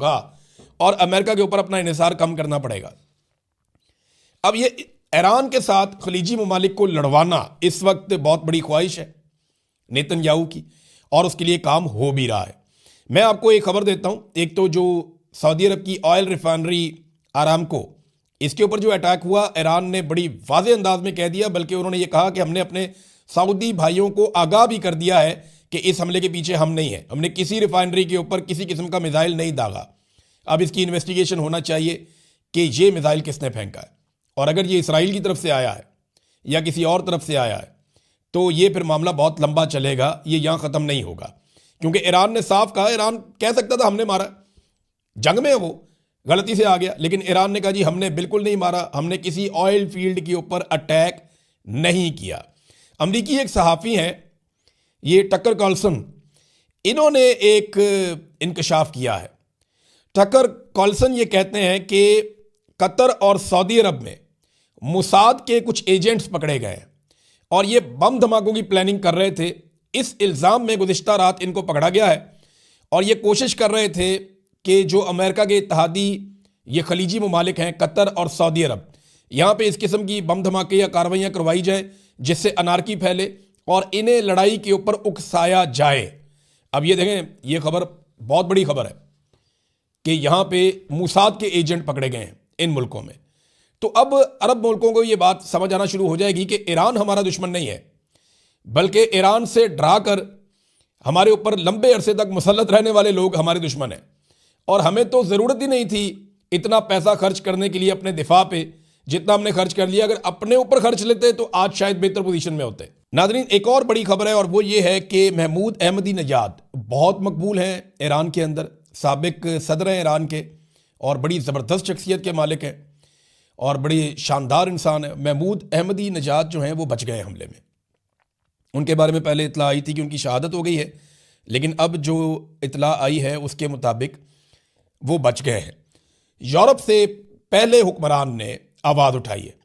گا اور امریکہ کے اوپر اپنا انحصار کم کرنا پڑے گا۔ اب یہ ایران کے ساتھ خلیجی ممالک کو لڑوانا اس وقت بہت بڑی خواہش ہے نیتن یاہو کی، اور اس کے لیے کام ہو بھی رہا ہے۔ میں آپ کو ایک خبر دیتا ہوں، ایک تو جو سعودی عرب کی آئل ریفائنری آرامکو، اس کے اوپر جو اٹیک ہوا، ایران نے بڑی واضح انداز میں کہہ دیا، بلکہ انہوں نے یہ کہا کہ ہم نے اپنے سعودی بھائیوں کو آگاہ بھی کر دیا ہے کہ اس حملے کے پیچھے ہم نہیں ہیں، ہم نے کسی ریفائنری کے اوپر کسی قسم کا میزائل نہیں داغا، اب اس کی انویسٹیگیشن ہونا چاہیے کہ یہ میزائل کس نے پھینکا ہے، اور اگر یہ اسرائیل کی طرف سے آیا ہے یا کسی اور طرف سے آیا ہے تو یہ پھر معاملہ بہت لمبا چلے گا، یہ یہاں ختم نہیں ہوگا، کیونکہ ایران نے صاف کہا، ایران کہہ سکتا تھا ہم نے مارا، جنگ میں وہ غلطی سے آ گیا، لیکن ایران نے کہا جی ہم نے بالکل نہیں مارا، ہم نے کسی آئل فیلڈ کے اوپر اٹیک نہیں کیا۔ امریکی ایک صحافی ہیں، یہ ٹکر کارلسن، انہوں نے ایک انکشاف کیا ہے۔ ٹکر کارلسن یہ کہتے ہیں کہ قطر اور سعودی عرب میں موساد کے کچھ ایجنٹس پکڑے گئے ہیں اور یہ بم دھماکوں کی پلاننگ کر رہے تھے، اس الزام میں گزشتہ رات ان کو پکڑا گیا ہے، اور یہ کوشش کر رہے تھے کہ جو امریکہ کے اتحادی یہ خلیجی ممالک ہیں قطر اور سعودی عرب، یہاں پہ اس قسم کی بم دھماکے یا کارروائیاں کروائی جائیں جس سے انارکی پھیلے اور انہیں لڑائی کے اوپر اکسایا جائے۔ اب یہ دیکھیں، یہ خبر بہت بڑی خبر ہے کہ یہاں پہ موساد کے ایجنٹ پکڑے گئے ہیں ان ملکوں میں۔ تو اب عرب ملکوں کو یہ بات سمجھ آنا شروع ہو جائے گی کہ ایران ہمارا دشمن نہیں ہے، بلکہ ایران سے ڈرا کر ہمارے اوپر لمبے عرصے تک مسلط رہنے والے لوگ ہمارے دشمن ہیں، اور ہمیں تو ضرورت ہی نہیں تھی اتنا پیسہ خرچ کرنے کے لیے اپنے دفاع پہ جتنا ہم نے خرچ کر لیا، اگر اپنے اوپر خرچ لیتے تو آج شاید بہتر پوزیشن میں ہوتے۔ ناظرین، ایک اور بڑی خبر ہے، اور وہ یہ ہے کہ محمود احمدی نژاد بہت مقبول ہیں ایران کے اندر، سابق صدر ہیں ایران کے، اور بڑی زبردست شخصیت کے مالک ہیں اور بڑی شاندار انسان ہے۔ محمود احمدی نژاد جو ہیں وہ بچ گئے حملے میں، ان کے بارے میں پہلے اطلاع آئی تھی کہ ان کی شہادت ہو گئی ہے، لیکن اب جو اطلاع آئی ہے اس کے مطابق وہ بچ گئے ہیں۔ یورپ سے پہلے حکمران نے آواز اٹھائی ہے